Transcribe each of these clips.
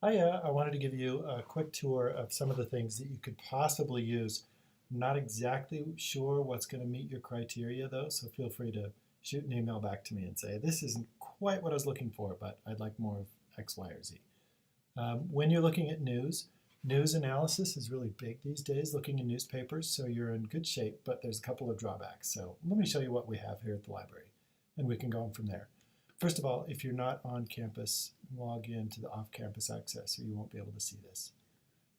Hiya, I wanted to give you a quick tour of some of the things that you could possibly use. I'm not exactly sure what's going to meet your criteria though, so feel free to shoot an email back to me and say, this isn't quite what I was looking for, but I'd like more of X, Y, or Z. When you're looking at news analysis is really big these days, looking in newspapers, so you're in good shape, but there's a couple of drawbacks. So let me show you what we have here at the library, and we can go on from there. First of all, if you're not on campus, log in to the off-campus access or you won't be able to see this.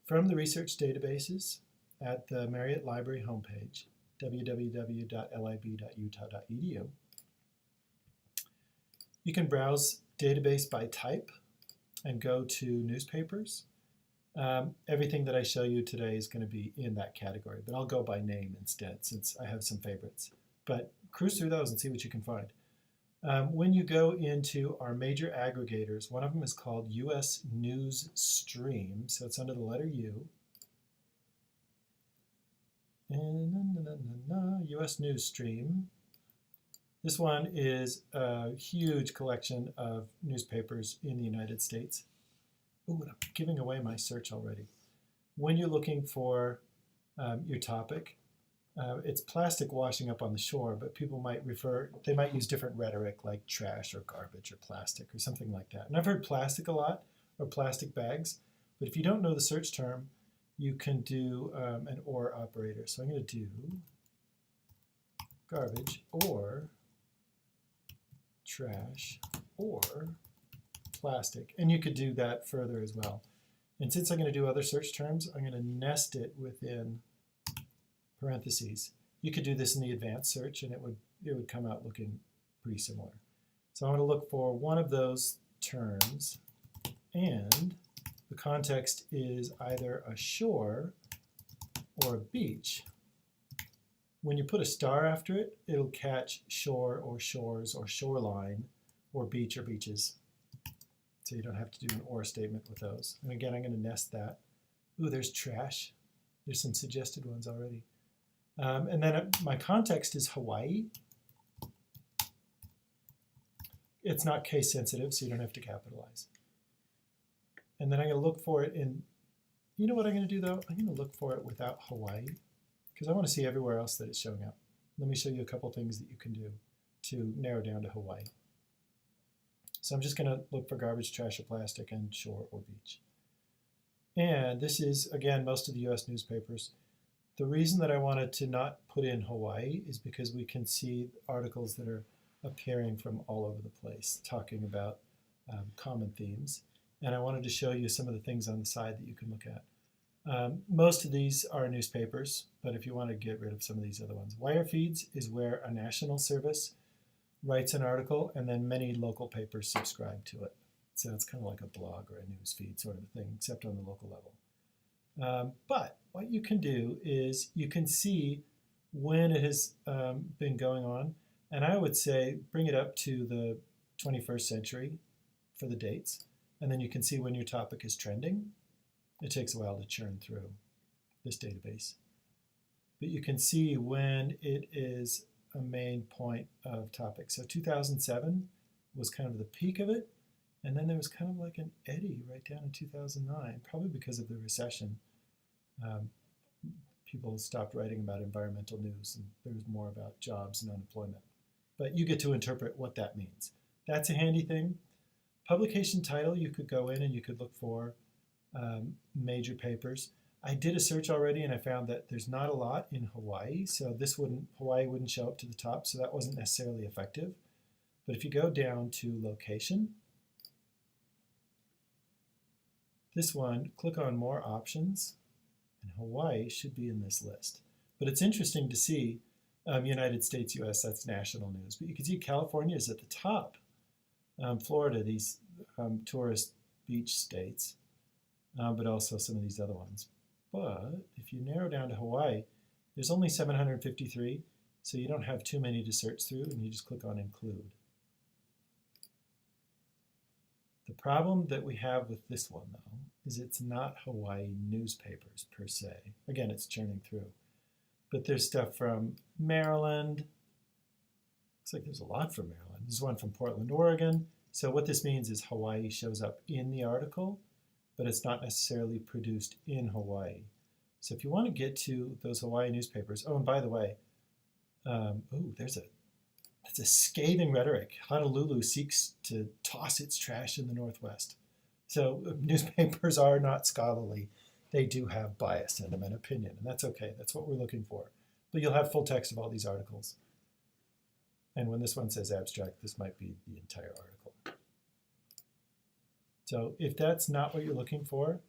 From the research databases at the Marriott Library homepage, www.lib.utah.edu, you can browse database by type and go to newspapers. Everything that I show you today is going to be in that category, but I'll go by name instead since I have some favorites. But cruise through those and see what you can find. When you go into our major aggregators, one of them is called US News Stream, so it's under the letter U. And US News Stream. This one is a huge collection of newspapers in the United States. Ooh, I'm giving away my search already. When you're looking for your topic, it's plastic washing up on the shore, but people might they might use different rhetoric like trash or garbage or plastic or something like that. And I've heard plastic a lot, or plastic bags, but if you don't know the search term, you can do an OR operator. So I'm going to do garbage or trash or plastic. And you could do that further as well. And since I'm going to do other search terms, I'm going to nest it within parentheses. You could do this in the advanced search and it would come out looking pretty similar. So I'm going to look for one of those terms, and the context is either a shore or a beach. When you put a star after it, it'll catch shore or shores or shoreline or beach or beaches. So you don't have to do an or statement with those. And again, I'm going to nest that. Ooh, there's trash. There's some suggested ones already. And then my context is Hawaii. It's not case sensitive, so you don't have to capitalize. And then I'm going to look for it in, you know what I'm going to do though? I'm going to look for it without Hawaii, because I want to see everywhere else that it's showing up. Let me show you a couple things that you can do to narrow down to Hawaii. So I'm just going to look for garbage, trash, or plastic, and shore or beach. And this is, again, most of the US newspapers. The reason that I wanted to not put in Hawaii is because we can see articles that are appearing from all over the place talking about common themes. And I wanted to show you some of the things on the side that you can look at. Most of these are newspapers, but if you want to get rid of some of these other ones. Wire feeds is where a national service writes an article and then many local papers subscribe to it. So it's kind of like a blog or a news feed sort of a thing, except on the local level. But what you can do is you can see when it has been going on, and I would say bring it up to the 21st century for the dates, and then you can see when your topic is trending. It takes a while to churn through this database. But you can see when it is a main point of topic. So 2007 was kind of the peak of it, and then there was kind of like an eddy right down in 2009, probably because of the recession. People stopped writing about environmental news, and there was more about jobs and unemployment. But you get to interpret what that means. That's a handy thing. Publication title, you could go in and you could look for major papers. I did a search already and I found that there's not a lot in Hawaii, so Hawaii wouldn't show up to the top, so that wasn't necessarily effective. But if you go down to location, this one, click on more options, and Hawaii should be in this list. But it's interesting to see United States, US, that's national news. But you can see California is at the top. Florida, these tourist beach states, but also some of these other ones. But if you narrow down to Hawaii, there's only 753, so you don't have too many to search through, and you just click on include. The problem that we have with this one, though, is it's not Hawaii newspapers per se. Again, it's churning through. But there's stuff from Maryland. Looks like there's a lot from Maryland. There's one from Portland, Oregon. So what this means is Hawaii shows up in the article, but it's not necessarily produced in Hawaii. So if you want to get to those Hawaii newspapers, oh, and by the way, that's a scathing rhetoric. Honolulu seeks to toss its trash in the Northwest. So newspapers are not scholarly. They do have bias in them and opinion, and that's okay. That's what we're looking for. But you'll have full text of all these articles. And when this one says abstract, this might be the entire article. So if that's not what you're looking for,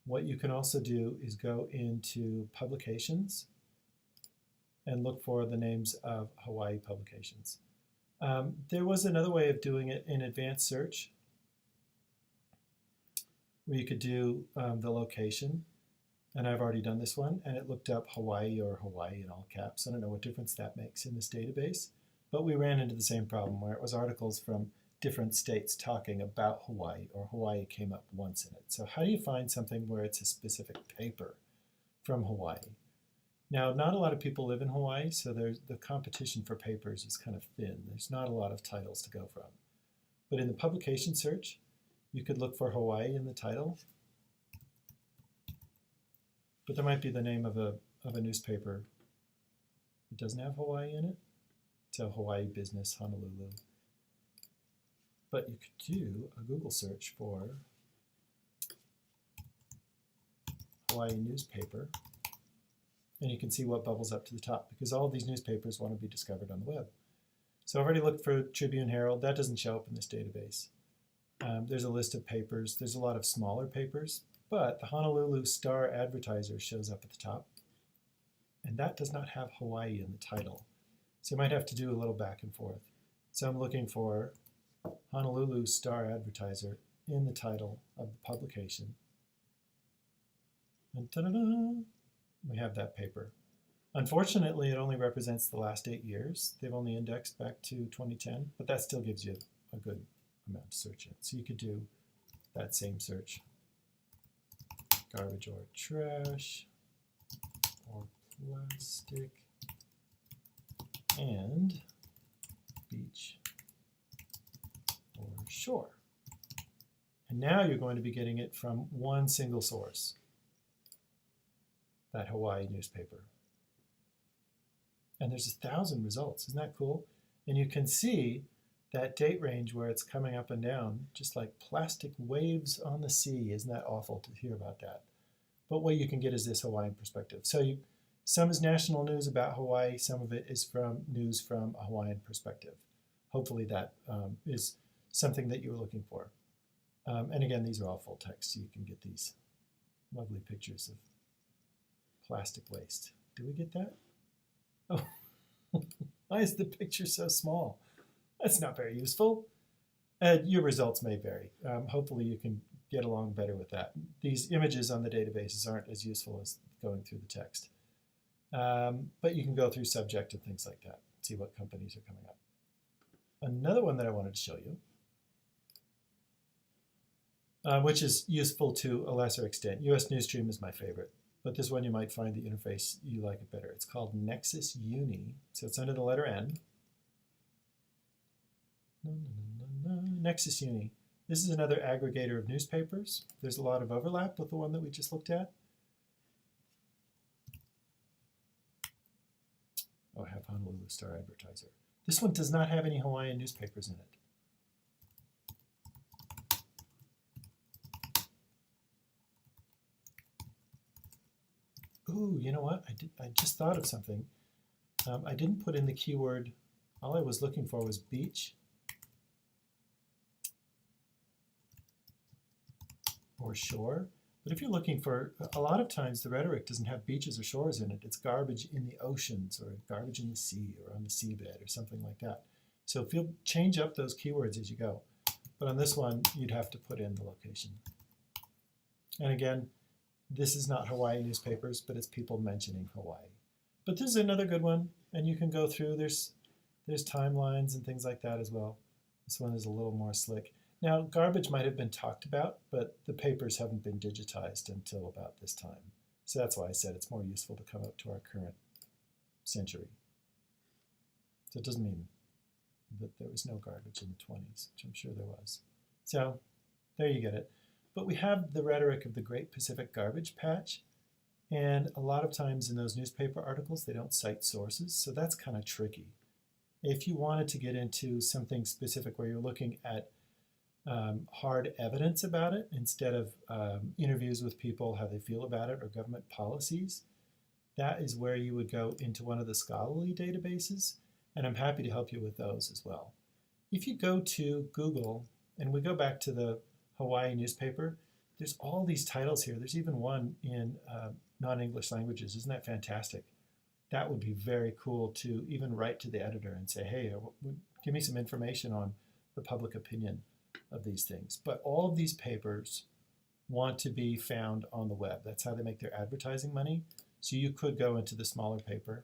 what you can also do is go into publications and look for the names of Hawaii publications. There was another way of doing it in advanced search, where you could do the location. And I've already done this one, and it looked up Hawaii or Hawaii in all caps. I don't know what difference that makes in this database, but we ran into the same problem where it was articles from different states talking about Hawaii, or Hawaii came up once in it. So how do you find something where it's a specific paper from Hawaii? Now, not a lot of people live in Hawaii, so the competition for papers is kind of thin. There's not a lot of titles to go from. But in the publication search, you could look for Hawaii in the title, but there might be the name of a newspaper that doesn't have Hawaii in it. So Hawaii Business, Honolulu. But you could do a Google search for Hawaii newspaper, and you can see what bubbles up to the top, because all of these newspapers want to be discovered on the web. So I've already looked for Tribune Herald. That doesn't show up in this database. There's a list of papers. There's a lot of smaller papers, but the Honolulu Star Advertiser shows up at the top, and that does not have Hawaii in the title. So you might have to do a little back and forth. So I'm looking for Honolulu Star Advertiser in the title of the publication. And ta-da-da, we have that paper. Unfortunately, it only represents the last 8 years. They've only indexed back to 2010, but that still gives you a good amount to search in. So you could do that same search. Garbage or trash or plastic and beach or shore. And now you're going to be getting it from one single source, that Hawaii newspaper. And there's 1,000 results. Isn't that cool? And you can see that date range where it's coming up and down, just like plastic waves on the sea. Isn't that awful to hear about that? But what you can get is this Hawaiian perspective. So some is national news about Hawaii. Some of it is from news from a Hawaiian perspective. Hopefully that is something that you were looking for. And again, these are all full text, so you can get these lovely pictures of plastic waste. Do we get that? Oh, why is the picture so small? That's not very useful. Your results may vary. Hopefully you can get along better with that. These images on the databases aren't as useful as going through the text. But you can go through subject and things like that, see what companies are coming up. Another one that I wanted to show you, which is useful to a lesser extent. US Newsstream is my favorite, but this one you might find the interface you like it better. It's called Nexus Uni, so it's under the letter N. Nexus Uni. This is another aggregator of newspapers. There's a lot of overlap with the one that we just looked at. Oh, I have Honolulu Star Advertiser. This one does not have any Hawaiian newspapers in it. Ooh, you know what? I just thought of something. I didn't put in the keyword. All I was looking for was beach or shore. But if you're looking for, a lot of times the rhetoric doesn't have beaches or shores in it. It's garbage in the oceans or garbage in the sea or on the seabed or something like that. So if you'll change up those keywords as you go. But on this one, you'd have to put in the location. And again, this is not Hawaii newspapers, but it's people mentioning Hawaii. But this is another good one, and you can go through. There's timelines and things like that as well. This one is a little more slick. Now, garbage might have been talked about, but the papers haven't been digitized until about this time. So that's why I said it's more useful to come up to our current century. So it doesn't mean that there was no garbage in the 20s, which I'm sure there was. So there you get it. But we have the rhetoric of the Great Pacific Garbage Patch, and a lot of times in those newspaper articles, they don't cite sources, so that's kind of tricky. If you wanted to get into something specific where you're looking at hard evidence about it instead of interviews with people, how they feel about it, or government policies, that is where you would go into one of the scholarly databases, and I'm happy to help you with those as well. If you go to Google, and we go back to the Hawaii newspaper, there's all these titles here. There's even one in non-English languages. Isn't that fantastic? That would be very cool to even write to the editor and say, hey, give me some information on the public opinion of these things. But all of these papers want to be found on the web. That's how they make their advertising money. So you could go into the smaller paper,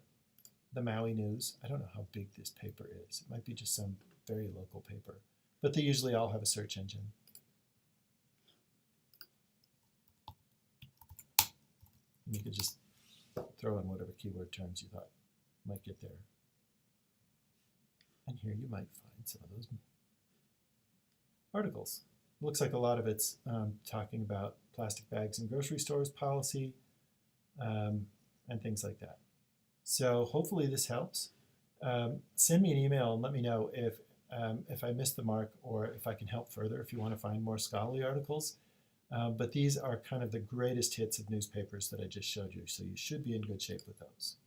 the Maui News. I don't know how big this paper is. It might be just some very local paper. But they usually all have a search engine. And you could just throw in whatever keyword terms you thought might get there. And here you might find some of those articles. Looks like a lot of it's talking about plastic bags in grocery stores policy and things like that. So hopefully this helps. Send me an email and let me know if I missed the mark or if I can help further if you want to find more scholarly articles. But these are kind of the greatest hits of newspapers that I just showed you, so you should be in good shape with those.